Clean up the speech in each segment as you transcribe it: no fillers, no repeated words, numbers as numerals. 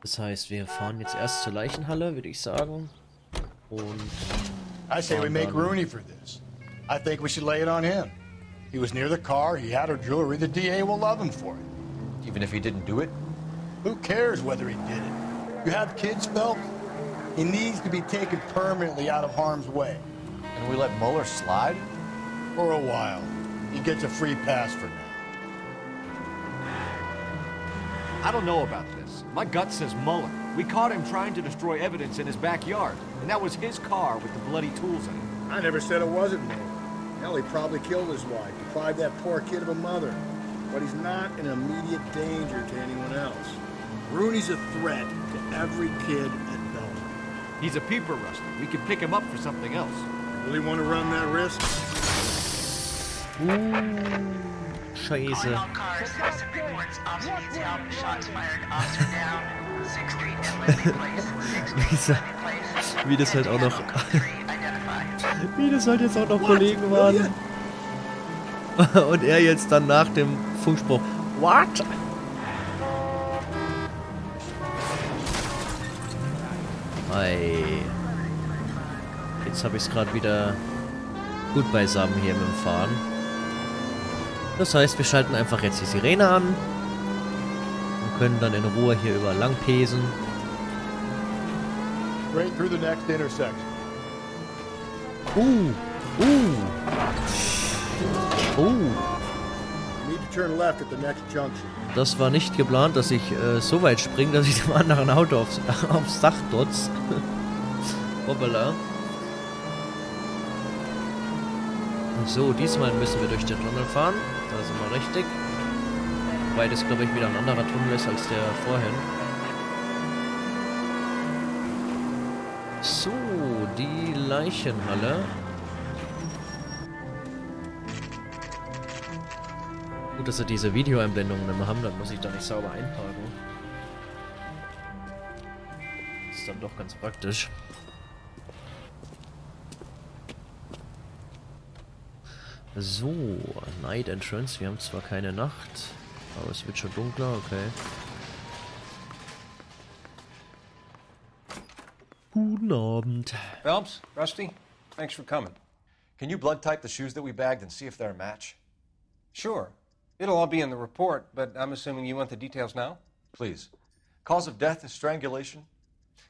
Das heißt, wir fahren jetzt erst zur Leichenhalle, würde ich sagen. Und I say we make Rooney for this. I think we should lay it on him. He was near the car, he had her jewelry, the DA will love him for it. Even if he didn't do it? Who cares whether he did it? You have kids, Phelps? He needs to be taken permanently out of harm's way. And we let Mueller slide? For a while. He gets a free pass for now. I don't know about this. My gut says Mueller. We caught him trying to destroy evidence in his backyard, and that was his car with the bloody tools in it. I never said it wasn't Mueller. Hell, he probably killed his wife, deprived that poor kid of a mother. But he's not an immediate danger to anyone else. Rooney's a threat to every kid at Belmont. He's a peeper, Rusty. We could pick him up for something else. Really want to run that risk? Scheiße. Calling all cars, citizen reports, officer needs help, shots fired, officer down, 6th Street and Lindsay Place, 6th Street, Lindsay Place. Wie das halt auch noch... Identified. Wie das halt jetzt auch noch Kollegen waren. Und er jetzt dann nach dem Funkspruch. What? Ei. Jetzt habe ich es gerade wieder gut beisammen hier mit dem Fahren. Das heißt, wir schalten einfach jetzt die Sirene an und können dann in Ruhe hier über lang pesen. Straight through the next intersection. You need to turn left at the next junction. Das war nicht geplant, dass ich so weit springe, dass ich dem anderen Auto aufs Dach dotz. Hoppala. So, diesmal müssen wir durch den Tunnel fahren. Da sind wir richtig. Wobei das, glaube ich, wieder ein anderer Tunnel ist als der vorhin. So, die Leichenhalle. Gut, dass sie diese Videoeinblendungen immer haben, dann muss ich da nicht sauber einparken. Ist dann doch ganz praktisch. So, Night Entrance. Wir haben zwar keine Nacht, aber es wird schon dunkler, okay. Guten Abend. Phelps, Rusty, thanks for coming. Can you blood type the shoes that we bagged and see if they're a match? Sure. It'll all be in the report, but I'm assuming you want the details now? Please. Cause of death is strangulation?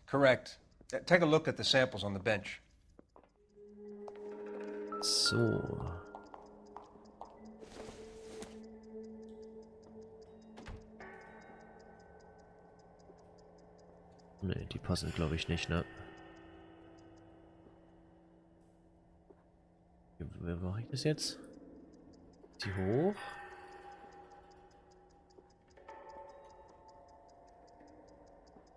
Correct. Take a look at the samples on the bench. So. Ne, die passen glaube ich nicht, ne? Wie mache ich das jetzt? Die hoch?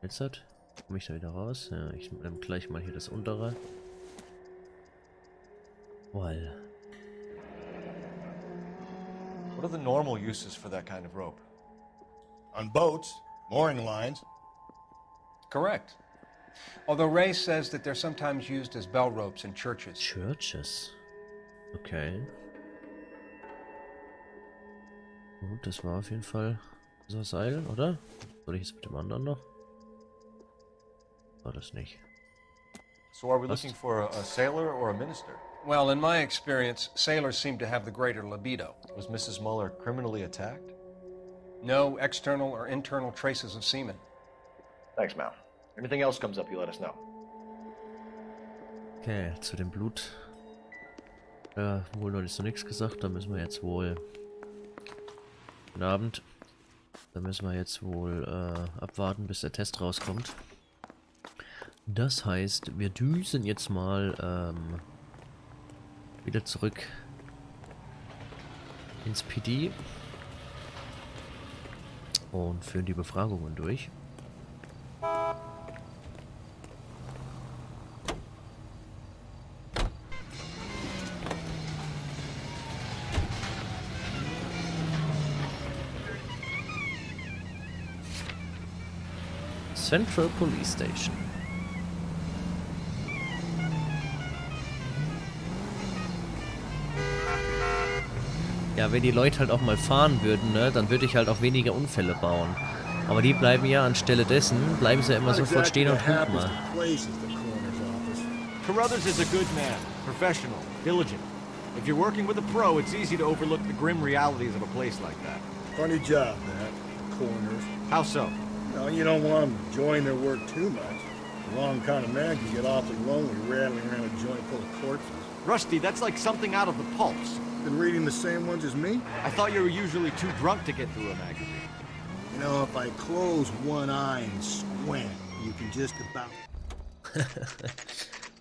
Jetzt hat? Komme ich da wieder raus? Ja, ich nehme gleich mal hier das untere. Well. What are the normal uses for that kind of rope? On boats, mooring lines. Correct. Although Ray says that they're sometimes used as bell ropes in churches. Churches? Okay. Gut, das war auf jeden Fall so Seil, oder? Soll ich jetzt mit dem anderen noch? War das nicht. So are we looking for a sailor or a minister? Well, in my experience, sailors seem to have the greater libido. Was Mrs. Mueller criminally attacked? No external or internal traces of semen. Thanks, Mal. Anything else comes up, you let us know. Okay, zu dem Blut. Wohl noch nicht so nichts gesagt, da müssen wir jetzt wohl... Guten Abend. Da müssen wir jetzt wohl abwarten, bis der Test rauskommt. Das heißt, wir düsen jetzt mal wieder zurück ins PD und führen die Befragungen durch. Central Police Station. Ja, wenn die Leute halt auch mal fahren würden, ne, dann würde ich halt auch weniger Unfälle bauen. Aber die bleiben ja anstelle dessen, bleiben sie ja immer Not sofort exactly stehen the und gucken happiest mal. of places, the coroner's office. Carruthers is a good man, professional, diligent. If you're working with a pro, it's easy to overlook the grim realities of a place like that. Funny job, that. Coroners. How so? No, you don't want them enjoying their work too much. The wrong kind of man can get awfully lonely rattling around a joint full of corpses. Rusty, that's like something out of the Pulse. Been reading the same ones as me? I thought you were usually too drunk to get through a magazine. You know, if I close one eye and squint, you can just about...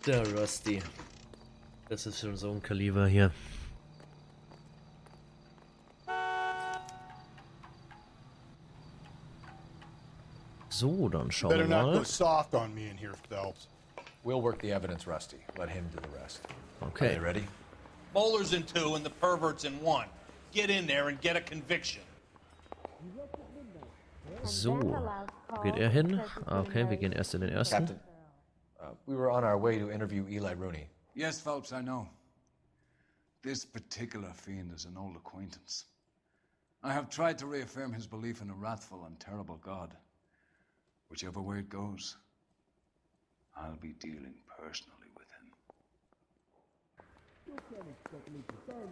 Der Rusty. Das ist schon so ein Kaliber hier. So, dann schauen wir Better not go mal. soft on me in here, Phelps. We'll work the evidence, Rusty. Let him do the rest. Okay. Are they ready? Bowler's in 2 and the pervert's in 1. Get in there and get a conviction. So, wo geht er hin? Ah, okay, wir gehen erst in den ersten. Captain, we were on our way to interview Eli Rooney. Yes, Phelps, I know. This particular fiend is an old acquaintance. I have tried to reaffirm his belief in a wrathful and terrible God. Whichever way it goes, I'll be dealing personally with him.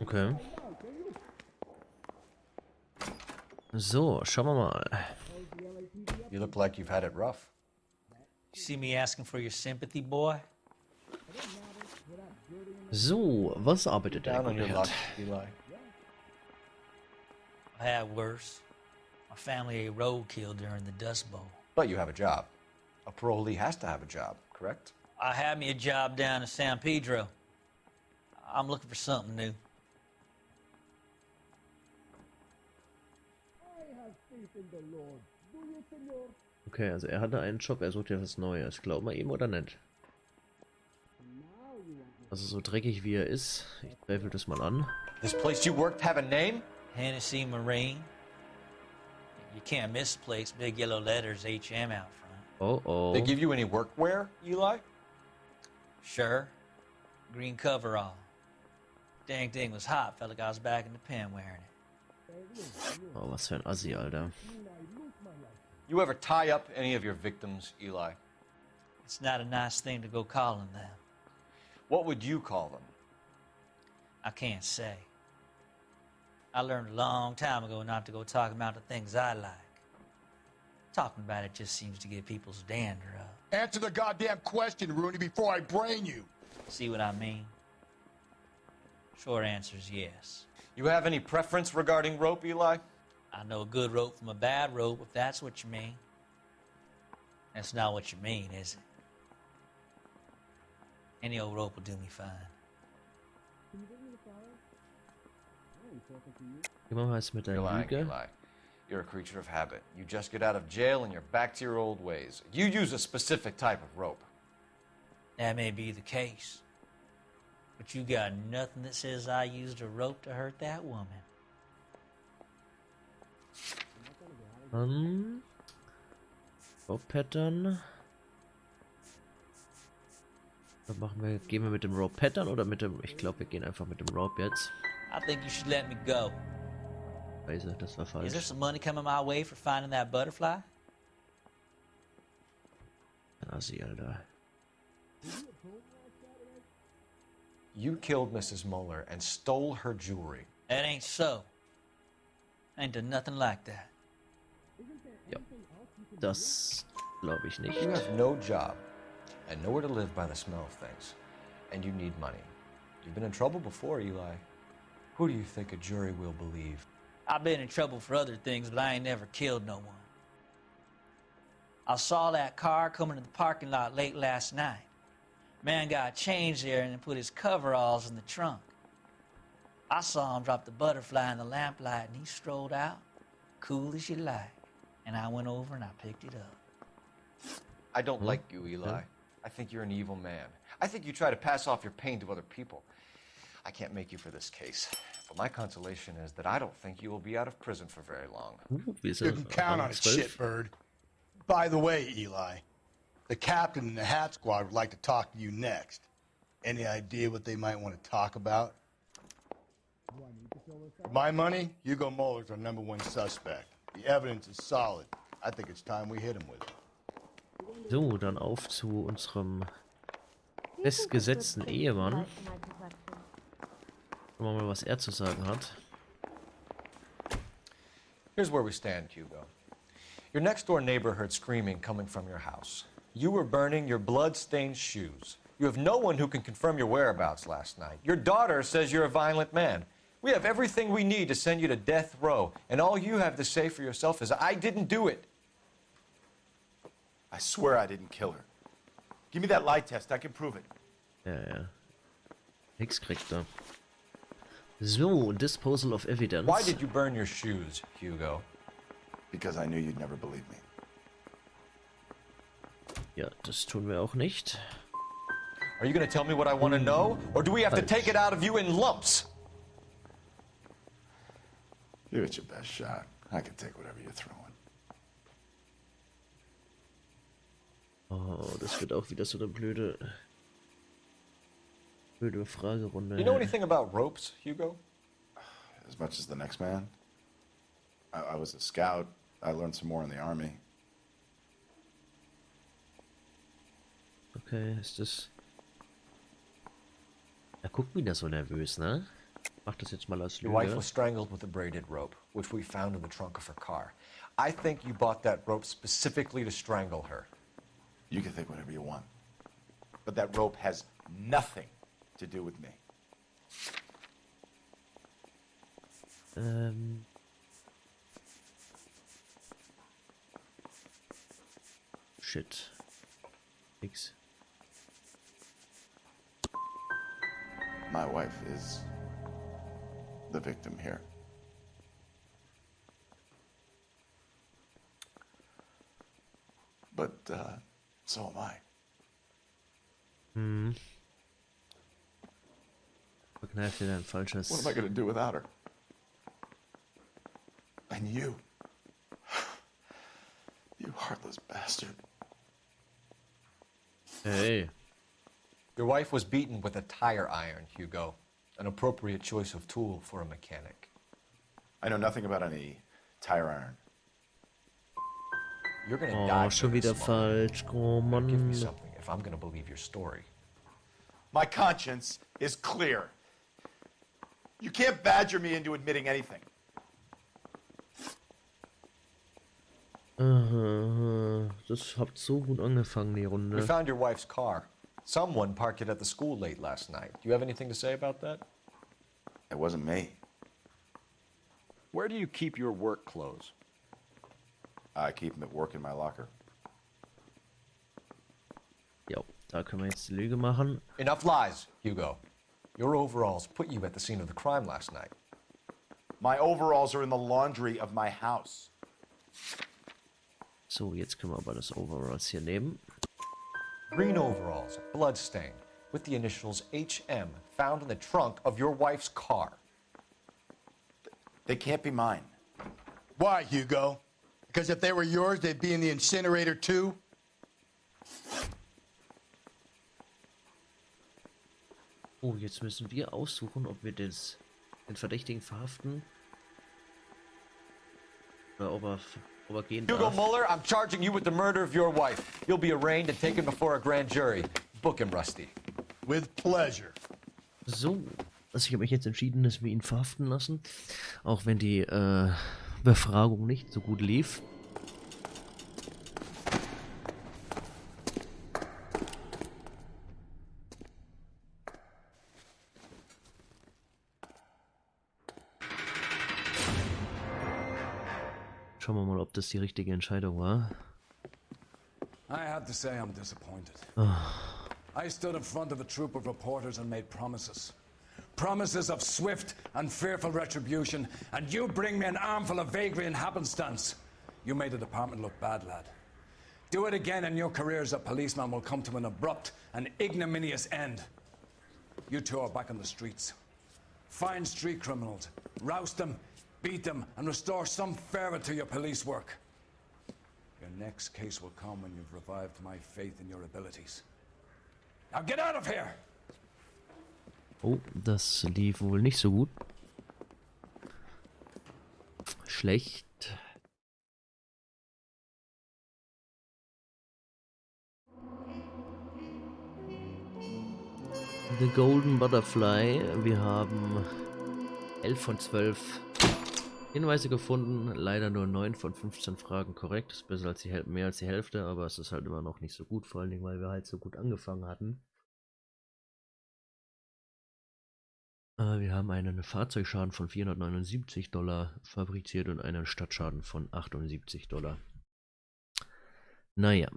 Okay. So, schauen wir mal. You look like you've had it rough. You see me asking for your sympathy, boy? So, was arbeitet der Down on gute your Herr? luck, Eli. I had worse. My family ate roadkill during the Dust Bowl. But you have a job. A parolee has to have a job, correct? I had me a job down in San Pedro. I'm looking for something new. Okay, also er hatte einen Job, er sucht ja was Neues. Glauben wir ihm oder nicht? Also so dreckig wie er ist, ich zweifle das mal an. This place you worked have a name? Hennessy Marine. You can't miss the place. Big yellow letters, HM out front. Oh oh. They give you any workwear, Eli? Sure. Green coverall. Dang thing was hot. Felt like I was back in the pen wearing it. Oh, was für ein Assi, Alter. You ever tie up any of your victims, Eli? It's not a nice thing to go calling them. What would you call them? I can't say. I learned a long time ago not to go talking about the things I like. Talking about it just seems to get people's dander up. Answer the goddamn question, Rooney, before I brain you. See what I mean? Short answer is yes. You have any preference regarding rope, Eli? I know a good rope from a bad rope, if that's what you mean. That's not what you mean, is it? Any old rope will do me fine. Gehen wir mal jetzt mit der You're lying, Lüge. Eli. You're a creature of habit. You just get out of jail and you're back to your old ways. You use a specific type of rope. That may be the case. But you got nothing that says I used a rope to hurt that woman. Rope Pattern. Was machen wir? Gehen wir mit dem Rope Pattern oder mit dem... Ich glaube, wir gehen einfach mit dem Rope jetzt. I think you should let me go. Scheiße, das war Is there falsch. some money coming my way for finding that butterfly? Ein Assi, Alter. You killed Mrs. Muller and stole her jewelry. That ain't so. I ain't done nothing like that. Ja. Das glaube ich nicht. You have no job and nowhere to live by the smell of things. And you need money. You've been in trouble before, Eli. Who do you think a jury will believe? I've been in trouble for other things, but I ain't never killed no one. I saw that car coming to the parking lot late last night. Man got changed there and then put his coveralls in the trunk. I saw him drop the butterfly in the lamplight and he strolled out, cool as you like. And I went over and I picked it up. I don't like you, Eli. I think you're an evil man. I think you try to pass off your pain to other people. I can't make you for this case. But my consolation is that I don't think you will be out of prison for very long. Wir You can count on it, 12. shitbird. By the way, Eli, the captain and the Hat Squad would like to talk to you next. Any idea what they might want to talk about? For my money, Hugo Muller's our #1 suspect. The evidence is solid. I think it's time we hit him with it. So, dann auf zu unserem festgesetzten Ehemann. Schauen wir mal, was er zu sagen hat. Here's where we stand, Hugo. Your next-door neighbor heard screaming coming from your house. You were burning your blood-stained shoes. You have no one who can confirm your whereabouts last night. Your daughter says you're a violent man. We have everything we need to send you to death row, and all you have to say for yourself is, I didn't do it. I swear I didn't kill her. Give me that lie test, I can prove it. Ja. Nix kriegt er. So, Disposal of Evidence. Why did you burn your shoes, Hugo? Because I knew you'd never believe me. Ja, das tun wir auch nicht. Are you going to tell me what I want to know, or do we have to take it out of you in lumps? Give it your best shot. I can take whatever you're throwing. Oh, das wird auch wieder so eine blöde Fragerunde. You know anything about ropes, Hugo? As much as the next man. I was a scout. I learned some more in the army. Okay, ist das... Er guckt wieder so nervös, ne? Mach das jetzt mal als Your wife Lüge. was strangled with a braided rope, which we found in the trunk of her car. I think you bought that rope specifically to strangle her. You can think whatever you want. But that rope has nothing to do with me. Shit. X. My wife is the victim here. But, so am I. Verkneift dir dein falsches... What am I gonna do without her? And you. You heartless bastard. Hey. Your wife was beaten with a tire iron, Hugo. An appropriate choice of tool for a mechanic. I know nothing about any tire iron. You're gonna die. Oh, schon wieder falsch. Oh, Give me Mann. something if I'm gonna believe your story. My conscience is clear. You can't badger me into admitting anything. Das habt so gut angefangen, die We Runde. found your wife's car. Someone parked it at the school late last night. Do you have anything to say about that? It wasn't me. Where do you keep your work clothes? I keep them at work in my locker. Ja, da können wir jetzt die Lüge machen. Enough lies, Hugo. Your overalls put you at the scene of the crime last night. My overalls are in the laundry of my house. So, jetzt können wir aber das Overalls hier nehmen. Green overalls, bloodstained, with the initials HM found in the trunk of your wife's car. They can't be mine. Why, Hugo? Because if they were yours, they'd be in the incinerator too? Oh, jetzt müssen wir aussuchen, ob wir den Verdächtigen verhaften. Oder ob er gehen Hugo darf. Mueller, I'm charging you with the murder of your wife. You'll be arraigned and taken before a grand jury. Book him, Rusty. With pleasure. So, also ich habe mich jetzt entschieden, dass wir ihn verhaften lassen. Auch wenn die Befragung nicht so gut lief. Schauen wir mal, ob das die richtige Entscheidung war. I have to say I'm disappointed. I stood in front of a troop of reporters and made promises. Promises of swift and fearful retribution, and you bring me an armful of vagary and happenstance. You made the department look bad, lad. Do it again and your career as a policeman will come to an abrupt and ignominious end. You two are back on the streets. Find street criminals, roust them, beat them, and restore some fervor to your police work. Your next case will come when you've revived my faith in your abilities. Now get out of here! Oh, das lief wohl nicht so gut. Schlecht. The Golden Butterfly. Wir haben 11 von 12 Hinweise gefunden. Leider nur 9 von 15 Fragen korrekt. Das ist besser als mehr als die Hälfte, aber es ist halt immer noch nicht so gut, vor allen Dingen, weil wir halt so gut angefangen hatten. Wir haben einen Fahrzeugschaden von $479 fabriziert und einen Stadtschaden von $78. Naja.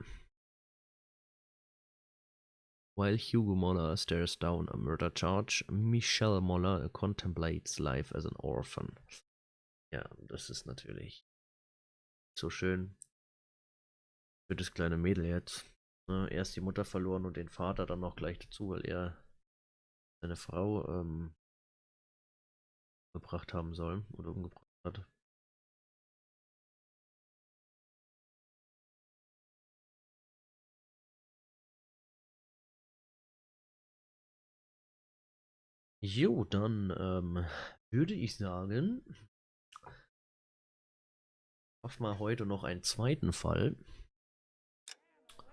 While Hugo Moller stares down a murder charge, Michelle Moller contemplates life as an orphan. Ja, das ist natürlich so schön für das kleine Mädel jetzt. Erst die Mutter verloren und den Vater dann noch gleich dazu, weil er seine Frau gebracht haben soll oder umgebracht hat. Jo, dann würde ich sagen, auf mal heute noch einen zweiten Fall.